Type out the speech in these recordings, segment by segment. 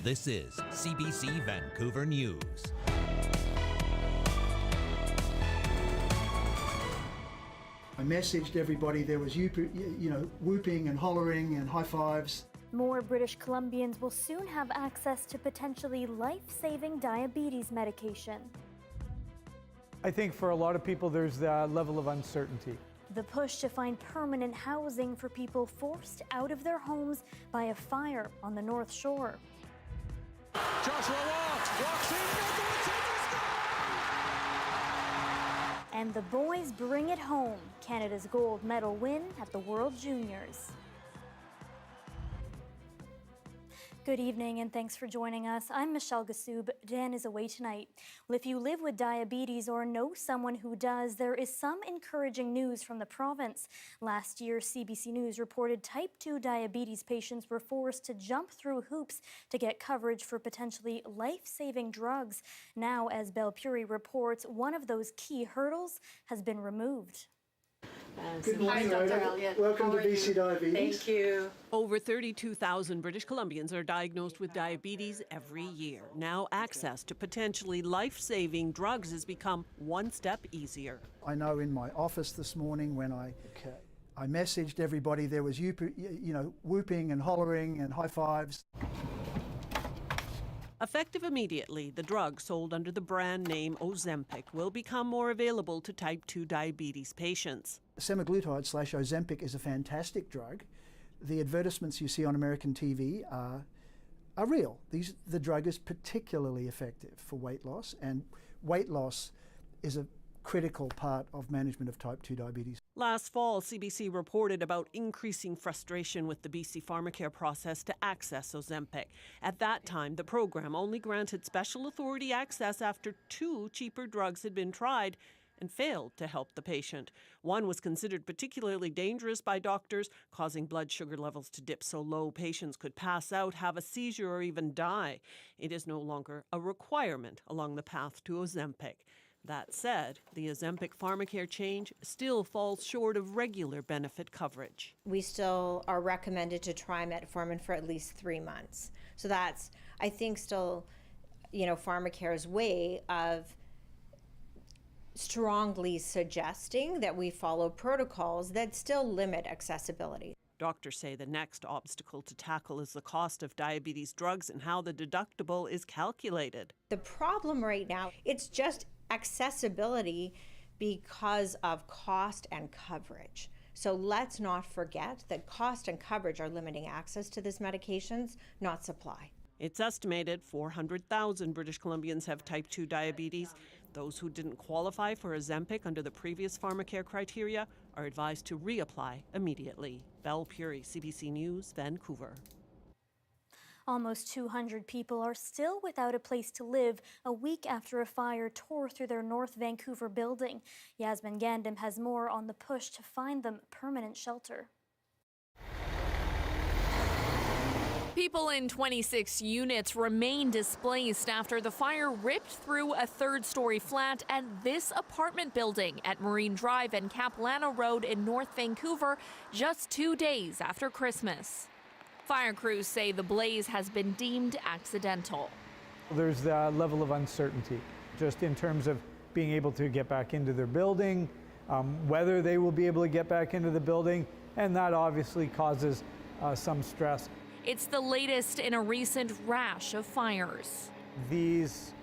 This is CBC Vancouver News. I messaged everybody there was whooping and hollering and high fives. More British Columbians will soon have access to potentially life-saving diabetes medication. I think for a lot of people there's that level of uncertainty. The push to find permanent housing for people forced out of their homes by a fire on the North Shore. Joshua walks in, And the boys bring it home, Canada's gold medal win at the World Juniors. Good evening and thanks for joining us. I'm Michelle Ghoussoub. Dan is away tonight. Well, if you live with diabetes or know someone who does, there is some encouraging news from the province. Last year, CBC News reported type 2 diabetes patients were forced to jump through hoops to get coverage for potentially life-saving drugs. Now, as Belpuri reports, one of those key hurdles has been removed. Good morning, Dr. Elliott. Welcome to BC Diabetes. Thank you. Over 32,000 British Columbians are diagnosed with diabetes every year. Now access to potentially life-saving drugs has become one step easier. I know in my office this morning when I messaged everybody there was whooping and hollering and high fives. Effective immediately, the drug sold under the brand name Ozempic will become more available to type 2 diabetes patients. Semaglutide/Ozempic is a fantastic drug. The advertisements you see on American TV are real. The drug is particularly effective for weight loss, and weight loss is a critical part of management of type 2 diabetes. Last fall, CBC reported about increasing frustration with the BC pharmacare process to access Ozempic. At that time, the program only granted special authority access after 2 cheaper drugs had been tried and failed to help the patient. One was considered particularly dangerous by doctors, causing blood sugar levels to dip so low patients could pass out, have a seizure, or even die. It is no longer a requirement along the path to Ozempic. That said, the Ozempic pharmacare change still falls short of regular benefit coverage. We still are recommended to try metformin for at least 3 months. So that's, I think, still, pharmacare's way of strongly suggesting that we follow protocols that still limit accessibility. Doctors say the next obstacle to tackle is the cost of diabetes drugs and how the deductible is calculated. The problem right now, it's just accessibility because of cost and coverage. So let's not forget that cost and coverage are limiting access to these medications, not supply. It's estimated 400,000 British Columbians have type 2 diabetes. Those who didn't qualify for Ozempic under the previous pharmacare criteria are advised to reapply immediately. Belpuri, CBC News, Vancouver. Almost 200 people are still without a place to live a week after a fire tore through their North Vancouver building. Yasmin Gandham has more on the push to find them permanent shelter. People in 26 units remain displaced after the fire ripped through a third-story flat at this apartment building at Marine Drive and Capilano Road in North Vancouver just 2 days after Christmas. Fire crews say the blaze has been deemed accidental. There's that level of uncertainty, just in terms of being able to get back into their building, whether they will be able to get back into the building, and that obviously causes some stress. It's the latest in a recent rash of fires. These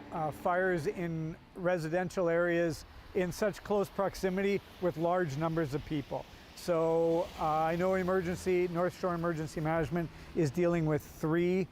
fires in residential areas in such close proximity with large numbers of people. So I know North Shore Emergency Management is dealing with 3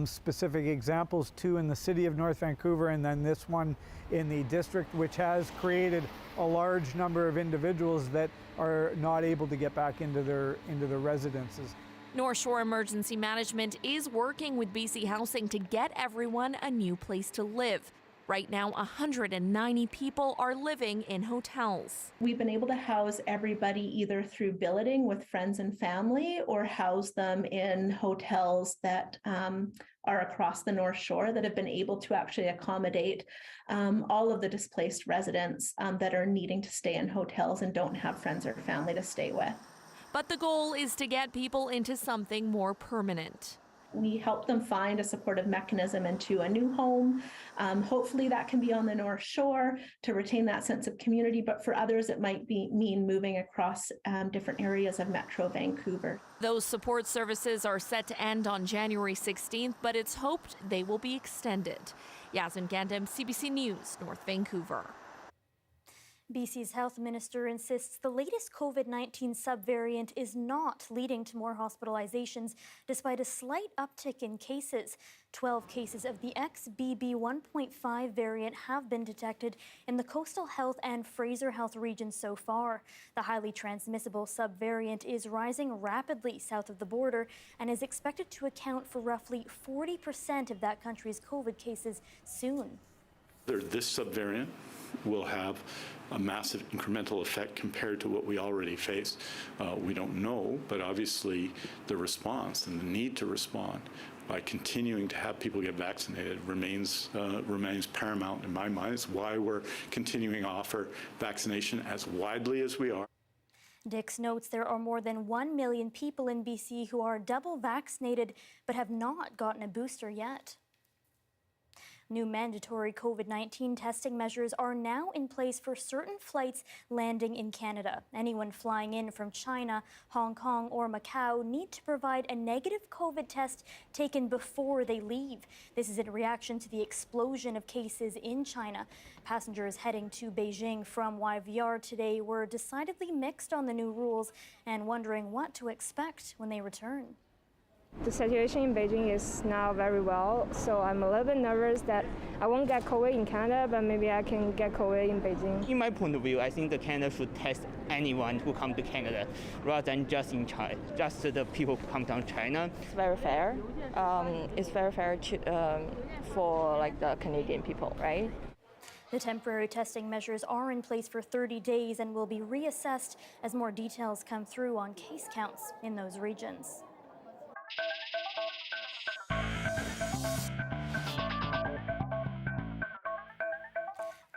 specific examples, 2 in the city of North Vancouver and then this one in the district, which has created a large number of individuals that are not able to get back into their residences. North Shore Emergency Management is working with BC Housing to get everyone a new place to live. Right now, 190 people are living in hotels. We've been able to house everybody either through billeting with friends and family or house them in hotels that are across the North Shore that have been able to actually accommodate all of the displaced residents that are needing to stay in hotels and don't have friends or family to stay with. But the goal is to get people into something more permanent. we help them find a supportive mechanism into a new home. Hopefully that can be on the North Shore to retain that sense of community, but for others it might mean moving across different areas of Metro Vancouver. Those support services are set to end on January 16th, but it's hoped they will be extended. Yasmin Gandam, CBC News, North Vancouver. BC's health minister insists the latest COVID-19 subvariant is not leading to more hospitalizations, despite a slight uptick in cases. 12 cases of the XBB 1.5 variant have been detected in the Coastal Health and Fraser Health regions so far. The highly transmissible subvariant is rising rapidly south of the border and is expected to account for roughly 40% of that country's COVID cases soon. This subvariant will have a massive incremental effect compared to what we already face. We don't know, but obviously the response and the need to respond by continuing to have people get vaccinated remains paramount in my mind. It's why we're continuing to offer vaccination as widely as we are. Dix notes there are more than 1 million people in BC who are double vaccinated but have not gotten a booster yet. New mandatory COVID-19 testing measures are now in place for certain flights landing in Canada. Anyone flying in from China, Hong Kong, or Macau need to provide a negative COVID test taken before they leave. This is in reaction to the explosion of cases in China. Passengers heading to Beijing from YVR today were decidedly mixed on the new rules and wondering what to expect when they return. The situation in Beijing is now very well, so I'm a little bit nervous that I won't get COVID in Canada, but maybe I can get COVID in Beijing. In my point of view, I think the Canada should test anyone who come to Canada rather than just in China, just the people who come down China. It's very fair. It's very fair for like the Canadian people, right? The temporary testing measures are in place for 30 days and will be reassessed as more details come through on case counts in those regions.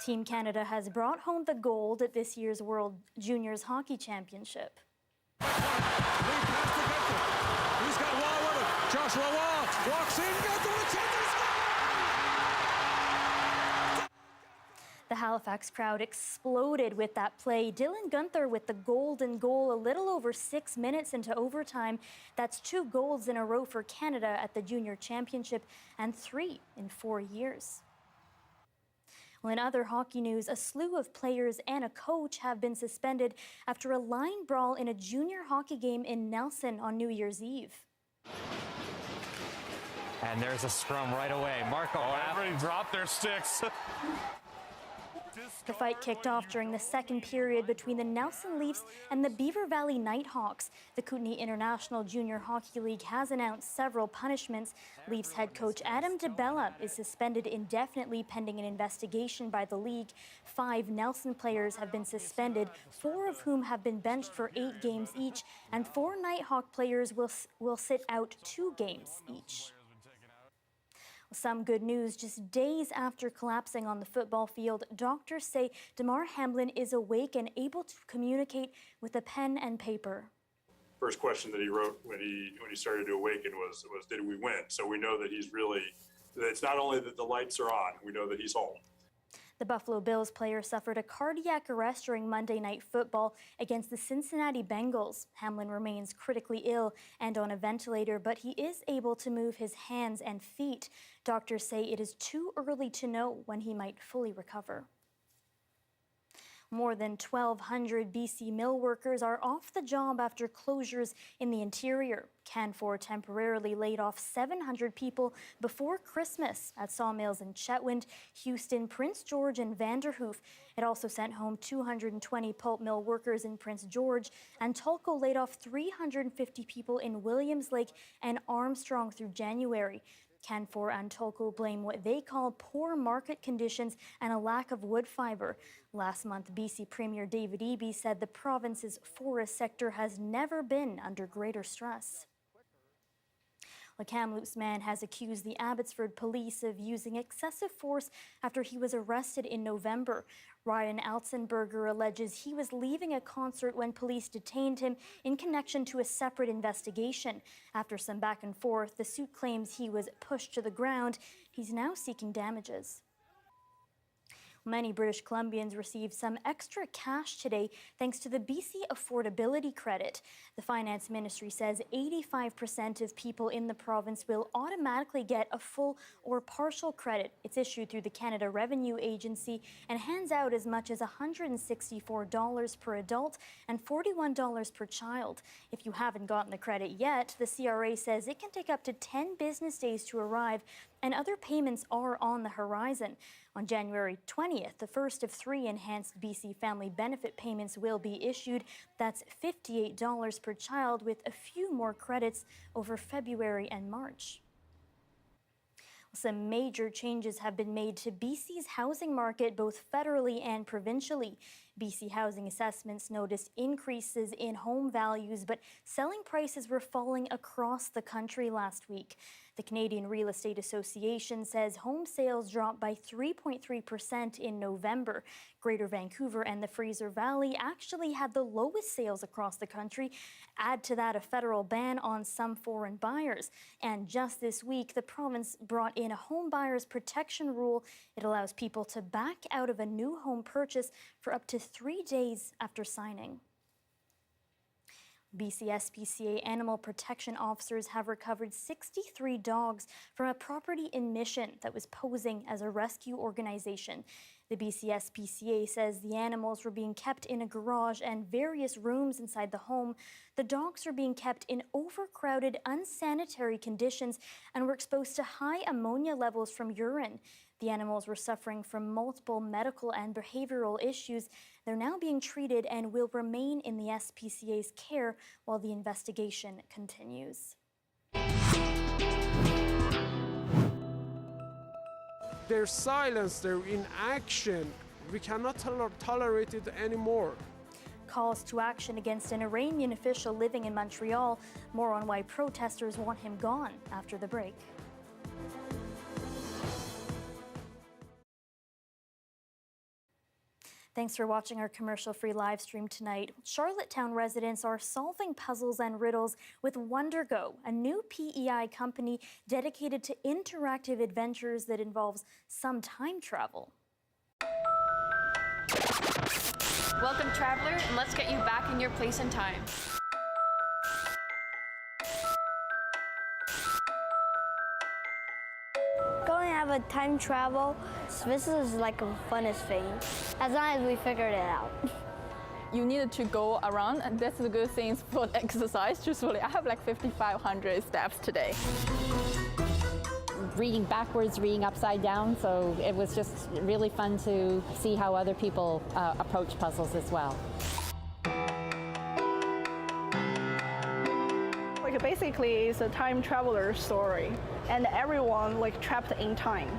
Team Canada has brought home the gold at this year's World Juniors Hockey Championship. He's got Wall with him. Joshua Wall walks in, got the The Halifax crowd exploded with that play. Dylan Guenther with the golden goal a little over 6 minutes into overtime. That's 2 goals in a row for Canada at the Junior Championship and 3 in 4 years. Well, in other hockey news, a slew of players and a coach have been suspended after a line brawl in a junior hockey game in Nelson on New Year's Eve. And there's a scrum right away. Marco. everybody dropped their sticks. The fight kicked off during the second period between the Nelson Leafs and the Beaver Valley Nighthawks. The Kootenay International Junior Hockey League has announced several punishments. Leafs head coach Adam DeBella is suspended indefinitely pending an investigation by the league. 5 Nelson players have been suspended, 4 of whom have been benched for 8 games each, and 4 Nighthawk players will sit out 2 games each. Some good news. Just days after collapsing on the football field, doctors say Demar Hamlin is awake and able to communicate with a pen and paper. First question that he wrote when he started to awaken was did we win? So we know that he's really, it's not only that the lights are on, we know that he's home. The Buffalo Bills player suffered a cardiac arrest during Monday Night Football against the Cincinnati Bengals. Hamlin remains critically ill and on a ventilator, but he is able to move his hands and feet. Doctors say it is too early to know when he might fully recover. More than 1,200 BC mill workers are off the job after closures in the interior. Canfor temporarily laid off 700 people before Christmas at sawmills in Chetwynd, Houston, Prince George, and Vanderhoof. It also sent home 220 pulp mill workers in Prince George, and Tulco laid off 350 people in Williams Lake and Armstrong through January. Canfor and Tulco blame what they call poor market conditions and a lack of wood fibre. Last month, BC Premier David Eby said the province's forest sector has never been under greater stress. The Kamloops man has accused the Abbotsford police of using excessive force after he was arrested in November. Ryan Altzenberger alleges he was leaving a concert when police detained him in connection to a separate investigation. After some back and forth, the suit claims he was pushed to the ground. He's now seeking damages. Many British Columbians received some extra cash today thanks to the BC affordability credit. The Finance Ministry says 85% of people in the province will automatically get a full or partial credit. It's issued through the Canada Revenue Agency and hands out as much as $164 per adult and $41 per child. If you haven't gotten the credit yet, the CRA says it can take up to 10 business days to arrive, and other payments are on the horizon. On January 20th, the first of 3 enhanced BC family benefit payments will be issued. That's $58 per child, with a few more credits over February and March. Some major changes have been made to BC's housing market, both federally and provincially. BC Housing Assessments noticed increases in home values, but selling prices were falling across the country last week. The Canadian Real Estate Association says home sales dropped by 3.3% in November. Greater Vancouver and the Fraser Valley actually had the lowest sales across the country. Add to that a federal ban on some foreign buyers. And just this week, the province brought in a home buyer's protection rule. It allows people to back out of a new home purchase for up to 3 days after signing. BC SPCA animal protection officers have recovered 63 dogs from a property in Mission that was posing as a rescue organization. The BC SPCA says the animals were being kept in a garage and various rooms inside the home. The dogs were being kept in overcrowded, unsanitary conditions and were exposed to high ammonia levels from urine. The animals were suffering from multiple medical and behavioral issues. They're now being treated and will remain in the SPCA's care while the investigation continues. Their silence, their inaction, we cannot tolerate it anymore. Calls to action against an Iranian official living in Montreal. More on why protesters want him gone after the break. Thanks for watching our commercial-free live stream tonight. Charlottetown residents are solving puzzles and riddles with WonderGo, a new PEI company dedicated to interactive adventures that involves some time travel. Welcome, traveler, and let's get you back in your place and time. Going to have a time travel, this is like the funnest thing, as long as we figured it out. You needed to go around, and that's the good thing for the exercise. Truthfully, I have like 5,500 steps today. Reading backwards, reading upside down, so it was just really fun to see how other people approach puzzles as well. Like basically, it's a time traveler story, and everyone like trapped in time.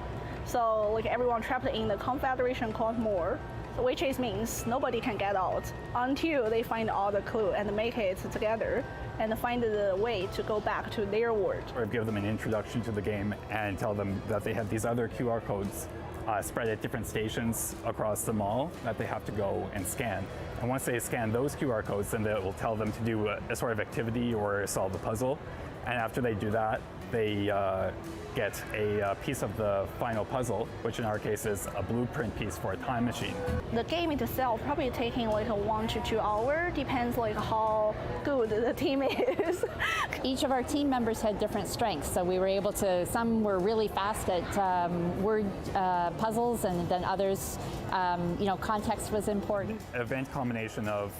So like everyone trapped in the Confederation called Moore, which means nobody can get out until they find all the clue and make it together and find the way to go back to their world. Or give them an introduction to the game and tell them that they have these other QR codes spread at different stations across the mall that they have to go and scan. And once they scan those QR codes, then it will tell them to do a sort of activity or solve a puzzle. And after they do that, they get a piece of the final puzzle, which in our case is a blueprint piece for a time machine. The game itself probably taking like 1 to 2 hours, depends like how good the team is. Each of our team members had different strengths, so we were able to, some were really fast at word puzzles, and then others, context was important. An event combination of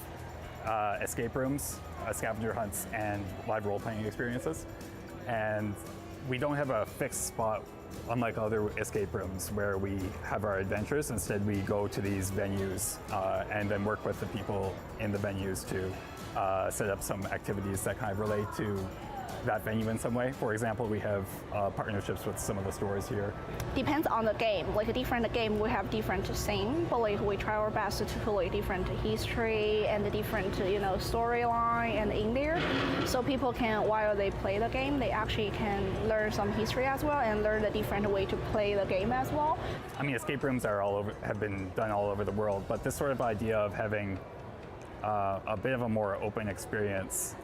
escape rooms, scavenger hunts, and live role-playing experiences. And we don't have a fixed spot, unlike other escape rooms where we have our adventures. Instead, we go to these venues and then work with the people in the venues to set up some activities that kind of relate to that venue in some way. For example, we have partnerships with some of the stores here. Depends on the game. Like a different game, we have different theme, but like we try our best to put like different history and the different storyline and in there, so people can, while they play the game, they actually can learn some history as well and learn the different way to play the game as well. I mean, escape rooms are have been done all over the world, but this sort of idea of having a bit of a more open experience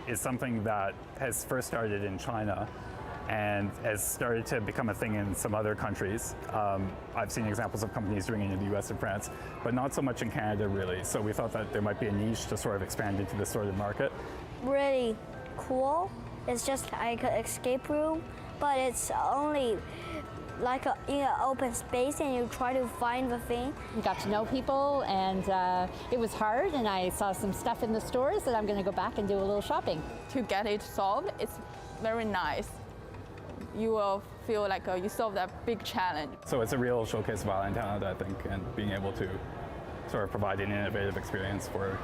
is something that has first started in China and has started to become a thing in some other countries. I've seen examples of companies doing it in the US and France, but not so much in Canada really. So we thought that there might be a niche to sort of expand into this sort of market. Really cool. It's just like an escape room, but it's only like in an open space and you try to find the thing. We got to know people and it was hard, and I saw some stuff in the stores that I'm going to go back and do a little shopping. To get it solved, it's very nice. You will feel like you solved that big challenge. So it's a real showcase of Island talent, I think, and being able to sort of provide an innovative experience for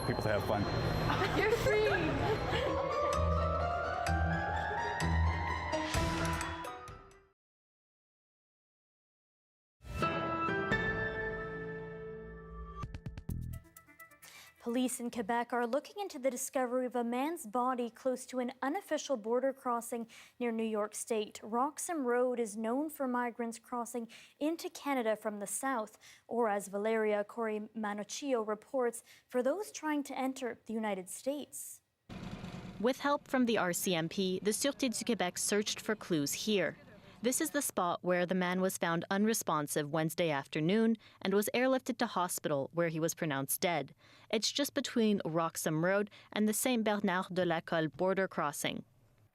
people to have fun. You're free! Police in Quebec are looking into the discovery of a man's body close to an unofficial border crossing near New York State. Roxham Road is known for migrants crossing into Canada from the south, or as Valeria Corey-Manocchio reports, for those trying to enter the United States. With help from the RCMP, the Sûreté du Québec searched for clues here. This is the spot where the man was found unresponsive Wednesday afternoon and was airlifted to hospital where he was pronounced dead. It's just between Roxham Road and the Saint Bernard de la Colle border crossing.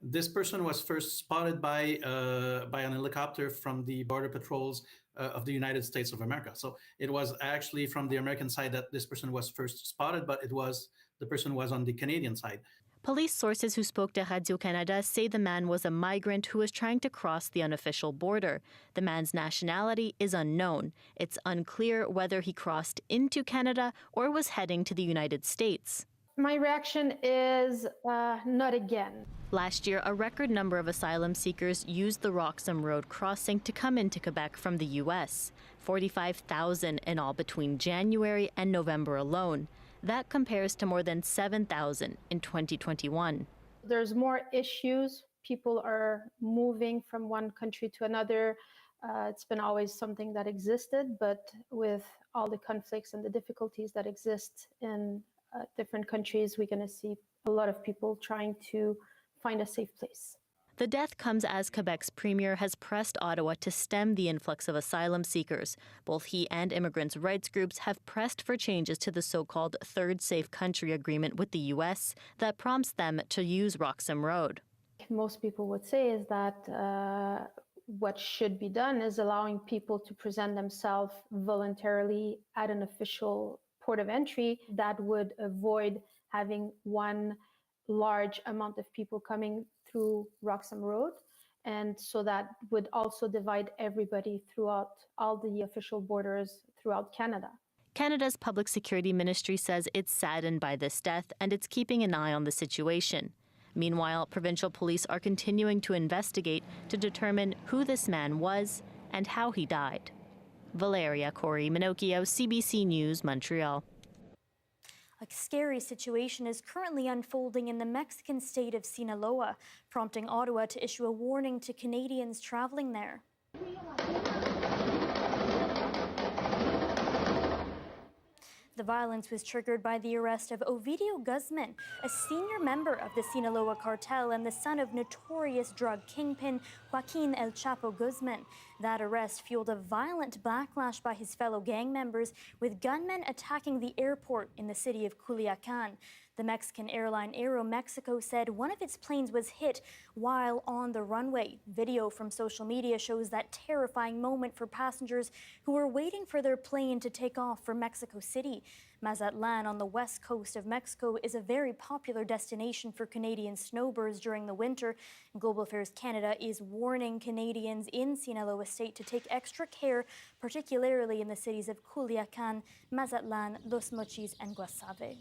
This person was first spotted by an helicopter from the border patrols of the United States of America. So it was actually from the American side that this person was first spotted, but the person was on the Canadian side. Police sources who spoke to Radio-Canada say the man was a migrant who was trying to cross the unofficial border. The man's nationality is unknown. It's unclear whether he crossed into Canada or was heading to the United States. My reaction is not again. Last year, a record number of asylum seekers used the Roxham Road crossing to come into Quebec from the U.S., 45,000 in all between January and November alone. That compares to more than 7,000 in 2021. There's more issues. People are moving from one country to another. It's been always something that existed, but with all the conflicts and the difficulties that exist in different countries, we're going to see a lot of people trying to find a safe place. The death comes as Quebec's premier has pressed Ottawa to stem the influx of asylum seekers. Both he and immigrants' rights groups have pressed for changes to the so-called Third Safe Country Agreement with the U.S. that prompts them to use Roxham Road. Most people would say is that what should be done is allowing people to present themselves voluntarily at an official port of entry that would avoid having one large amount of people coming through Roxham Road, and so that would also divide everybody throughout all the official borders throughout Canada. Canada's Public Security Ministry says it's saddened by this death and it's keeping an eye on the situation. Meanwhile, provincial police are continuing to investigate to determine who this man was and how he died. Valeria Corey-Manocchio, CBC News, Montreal. A scary situation is currently unfolding in the Mexican state of Sinaloa, prompting Ottawa to issue a warning to Canadians traveling there. The violence was triggered by the arrest of Ovidio Guzman, a senior member of the Sinaloa cartel and the son of notorious drug kingpin Joaquin El Chapo Guzman. That arrest fueled a violent backlash by his fellow gang members, with gunmen attacking the airport in the city of Culiacan. The Mexican airline Aeromexico said one of its planes was hit while on the runway. Video from social media shows that terrifying moment for passengers who were waiting for their plane to take off for Mexico City. Mazatlan on the west coast of Mexico is a very popular destination for Canadian snowbirds during the winter. Global Affairs Canada is warning Canadians in Sinaloa State to take extra care, particularly in the cities of Culiacan, Mazatlan, Los Mochis, and Guasave.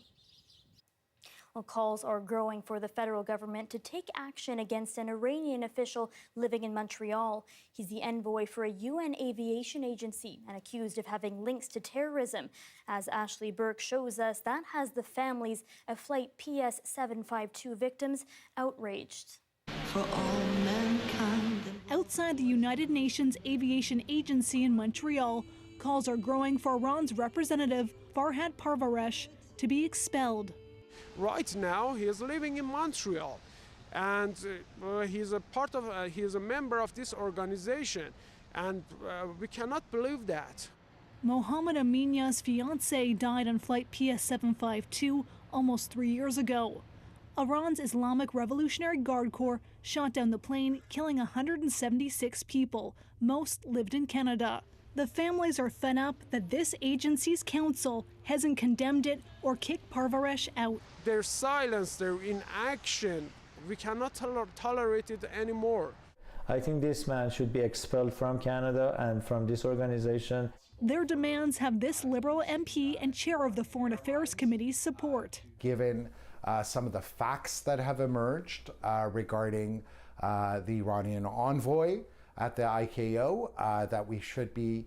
Well, calls are growing for the federal government to take action against an Iranian official living in Montreal. He's the envoy for a UN aviation agency and accused of having links to terrorism. As Ashley Burke shows us, that has the families of Flight PS 752 victims outraged. For all mankind. Outside the United Nations Aviation Agency in Montreal, calls are growing for Iran's representative, Farhad Parvaresh, to be expelled. Right now, he is living in Montreal, and he's a member of this organization, and we cannot believe that. Mohammed Aminya's fiancée died on Flight PS 752 almost 3 years ago. Iran's Islamic Revolutionary Guard Corps shot down the plane, killing 176 people. Most lived in Canada. The families are fed up that this agency's council hasn't condemned it or kicked Parvaresh out. Their silence, their inaction, we cannot tolerate it anymore. I think this man should be expelled from Canada and from this organization. Their demands have this Liberal MP and chair of the Foreign Affairs Committee's support. Given some of the facts that have emerged regarding the Iranian envoy at the ICAO, that we should be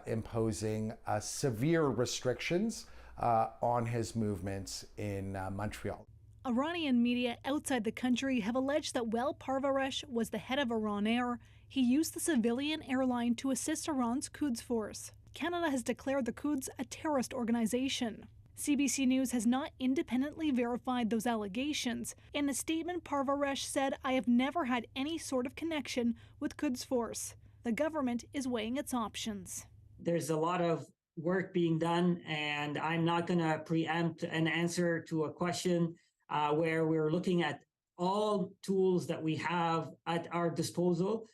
imposing severe restrictions on his movements in Montreal. Iranian media outside the country have alleged that while Parvaresh was the head of Iran Air, he used the civilian airline to assist Iran's Quds Force. Canada has declared the Quds a terrorist organization. CBC News has not independently verified those allegations. In a statement, Parvaresh said, "I have never had any sort of connection with Quds Force." The government is weighing its options. There's a lot of work being done, and I'm not going to preempt an answer to a question where we're looking at all tools that we have at our disposal.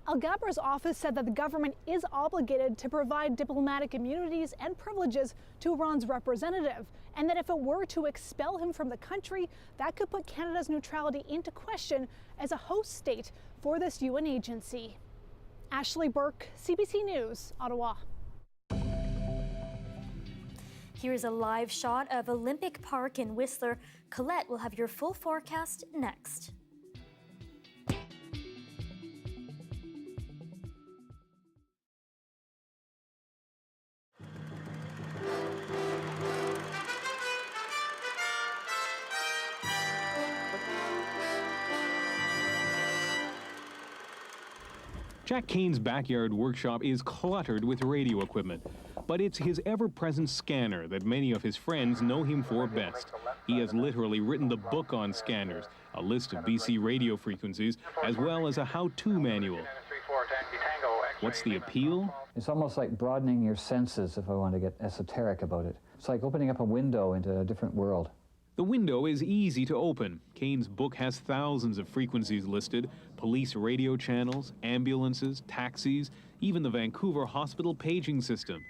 Al-Gabra's office said that the government is obligated to provide diplomatic immunities and privileges to Iran's representative, and that if it were to expel him from the country, that could put Canada's neutrality into question as a host state for this UN agency. Ashley Burke, CBC News, Ottawa. Here's a live shot of Olympic Park in Whistler. Colette will have your full forecast next. Jack Kane's backyard workshop is cluttered with radio equipment, but it's his ever-present scanner that many of his friends know him for best. He has literally written the book on scanners, a list of BC radio frequencies, as well as a how-to manual. What's the appeal? It's almost like broadening your senses, if I want to get esoteric about it. It's like opening up a window into a different world. The window is easy to open. Kane's book has thousands of frequencies listed: police radio channels, ambulances, taxis, even the Vancouver hospital paging system.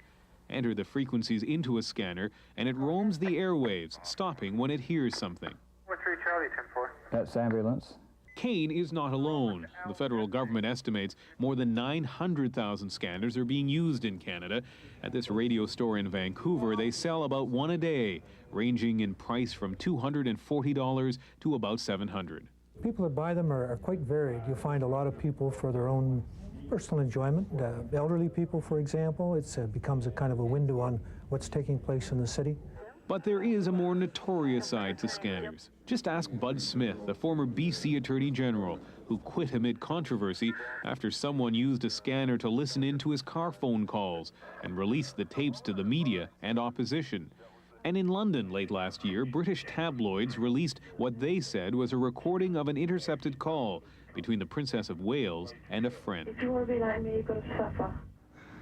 Enter the frequencies into a scanner, and it roams the airwaves, stopping when it hears something. 3 Charlie 10-4. That's ambulance. Kane is not alone. The federal government estimates more than 900,000 scanners are being used in Canada. At this radio store in Vancouver, they sell about one a day, ranging in price from $240 to about $700. People that buy them are quite varied. You'll find a lot of people for their own personal enjoyment. Elderly people, for example, it becomes a kind of a window on what's taking place in the city. But there is a more notorious side to scanners. Just ask Bud Smith, the former BC Attorney General, who quit amid controversy after someone used a scanner to listen into his car phone calls and released the tapes to the media and opposition. And in London late last year, British tabloids released what they said was a recording of an intercepted call between the Princess of Wales and a friend. If you want to be like me, you've got to suffer.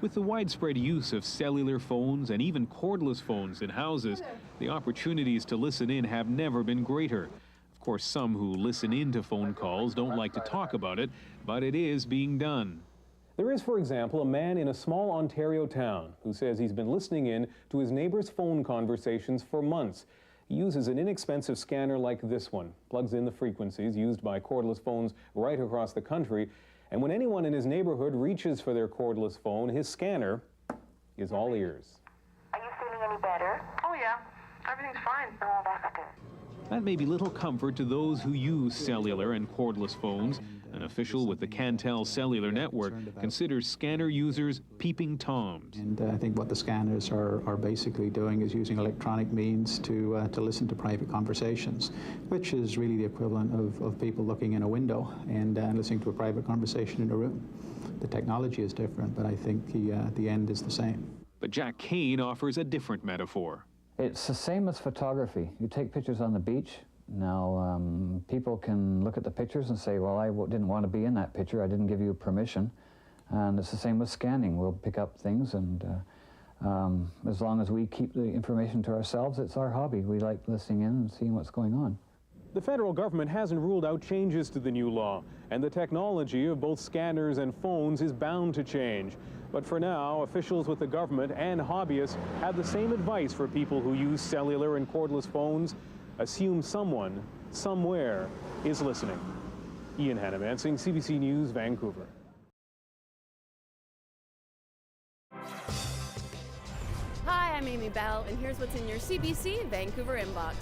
With the widespread use of cellular phones and even cordless phones in houses, the opportunities to listen in have never been greater. Of course, some who listen in to phone calls don't like to talk about it, but it is being done. There is, for example, a man in a small Ontario town who says he's been listening in to his neighbor's phone conversations for months. He uses an inexpensive scanner like this one, plugs in the frequencies used by cordless phones right across the country, and when anyone in his neighborhood reaches for their cordless phone, his scanner is all ears. Are you feeling any better? Oh, yeah. Everything's fine. Oh, that's good. That may be little comfort to those who use cellular and cordless phones. An official with the Cantel cellular network considers scanner users peeping toms. And I think what the scanners are basically doing is using electronic means to listen to private conversations, which is really the equivalent of people looking in a window and listening to a private conversation in a room. The technology is different, but I think the end is the same. But Jack Kane offers a different metaphor. It's the same as photography. You take pictures on the beach. Now, people can look at the pictures and say, well, I didn't want to be in that picture. I didn't give you permission. And it's the same with scanning. We'll pick up things, and as long as we keep the information to ourselves, it's our hobby. We like listening in and seeing what's going on. The federal government hasn't ruled out changes to the new law, and the technology of both scanners and phones is bound to change. But for now, officials with the government and hobbyists have the same advice for people who use cellular and cordless phones. Assume someone, somewhere, is listening. Ian Hannamansing, CBC News, Vancouver. Hi, I'm Amy Bell, and here's what's in your CBC Vancouver inbox.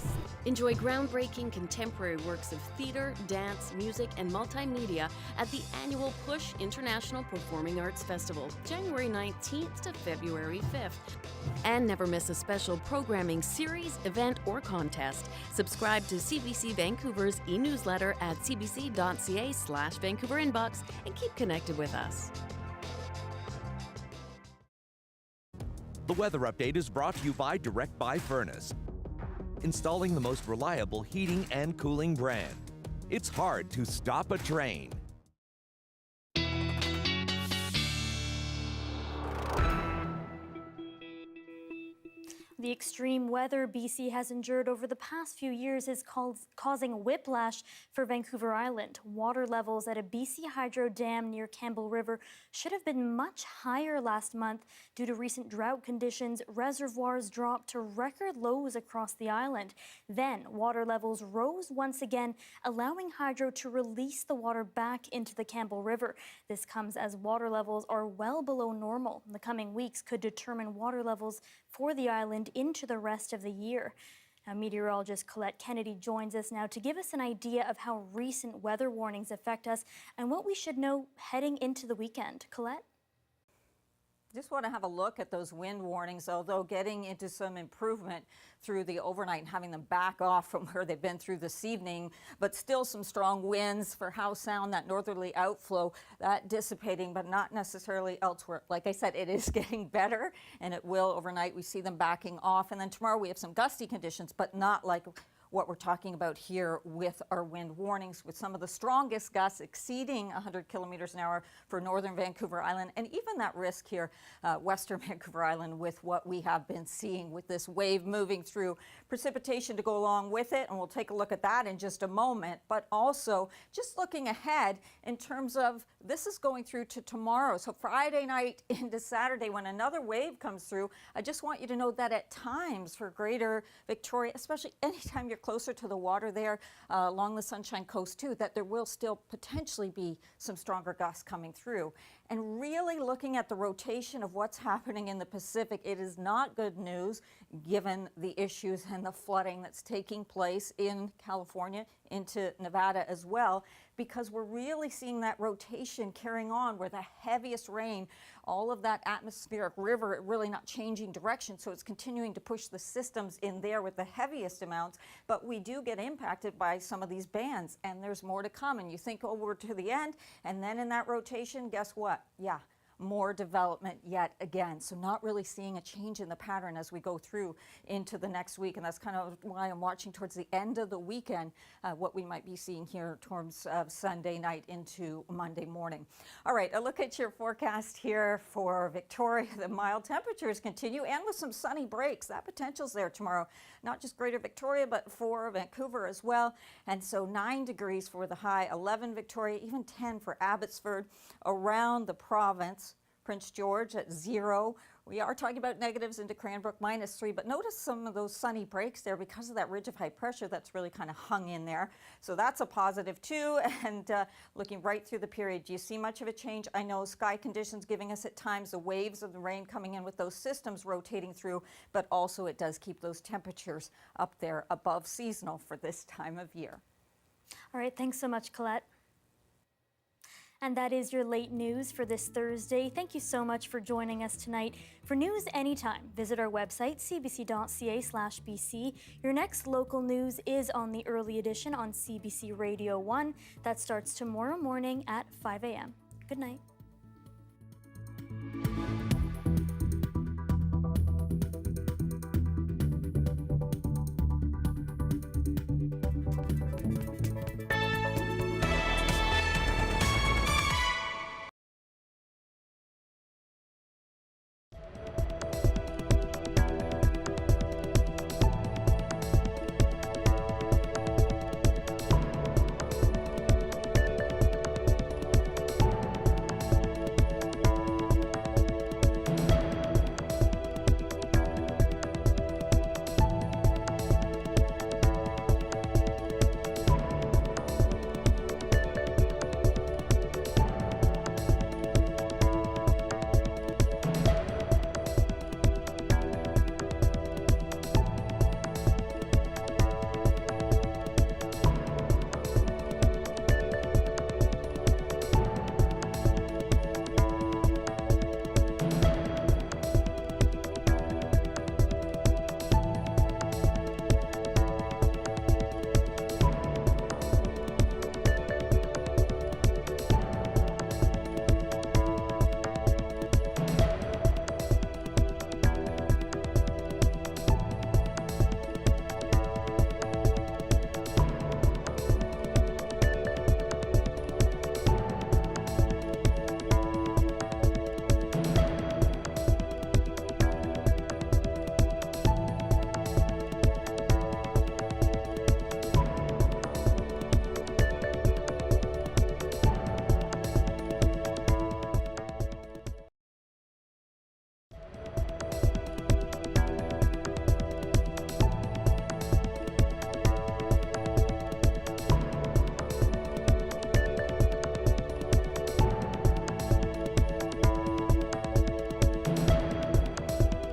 Enjoy groundbreaking contemporary works of theatre, dance, music, and multimedia at the annual Push International Performing Arts Festival, January 19th to February 5th. And never miss a special programming series, event, or contest. Subscribe to CBC Vancouver's e-newsletter at cbc.ca/Vancouver Inbox and keep connected with us. The weather update is brought to you by Direct Buy Furnace, installing the most reliable heating and cooling brand. It's hard to stop a train. The extreme weather BC has endured over the past few years is causing whiplash for Vancouver Island. Water levels at a BC Hydro dam near Campbell River should have been much higher last month. Due to recent drought conditions, reservoirs dropped to record lows across the island. Then water levels rose once again, allowing Hydro to release the water back into the Campbell River. This comes as water levels are well below normal. The coming weeks could determine water levels for the island into the rest of the year. Now, meteorologist Colette Kennedy joins us now to give us an idea of how recent weather warnings affect us and what we should know heading into the weekend. Colette? Just want to have a look at those wind warnings, although getting into some improvement through the overnight and having them back off from where they've been through this evening, but still some strong winds for Howe Sound, that northerly outflow, that dissipating, but not necessarily elsewhere. Like I said, it is getting better, and it will overnight. We see them backing off, and then tomorrow we have some gusty conditions, but not like what we're talking about here with our wind warnings, with some of the strongest gusts exceeding 100 kilometers an hour for northern Vancouver Island, and even that risk here, western Vancouver Island, with what we have been seeing with this wave moving through. Precipitation to go along with it, and we'll take a look at that in just a moment, but also just looking ahead in terms of this is going through to tomorrow. So Friday night into Saturday, when another wave comes through, I just want you to know that at times for greater Victoria, especially anytime you're closer to the water there along the Sunshine Coast too, that there will still potentially be some stronger gusts coming through. And really looking at the rotation of what's happening in the Pacific, it is not good news given the issues and the flooding that's taking place in California, into Nevada as well, because we're really seeing that rotation carrying on where the heaviest rain, all of that atmospheric river really not changing direction, so it's continuing to push the systems in there with the heaviest amounts, but we do get impacted by some of these bands, and there's more to come. And you think over to the end, and then in that rotation, guess what? Yeah, more development yet again. So not really seeing a change in the pattern as we go through into the next week. And that's kind of why I'm watching towards the end of the weekend, what we might be seeing here towards Sunday night into Monday morning. All right, a look at your forecast here for Victoria. The mild temperatures continue, and with some sunny breaks. That potential's there tomorrow. Not just Greater Victoria, but for Vancouver as well. And so 9 degrees for the high, 11 Victoria, even 10 for Abbotsford. Around the province, Prince George at 0, We are talking about negatives into Cranbrook -3, but notice some of those sunny breaks there because of that ridge of high pressure that's really kind of hung in there. So that's a positive too. And looking right through the period, do you see much of a change? I know sky conditions giving us at times the waves of the rain coming in with those systems rotating through, but also it does keep those temperatures up there above seasonal for this time of year. All right, thanks so much, Colette. And that is your late news for this Thursday. Thank you so much for joining us tonight. For news anytime, visit our website, cbc.ca/bc. Your next local news is on the early edition on CBC Radio 1. That starts tomorrow morning at 5 a.m. Good night.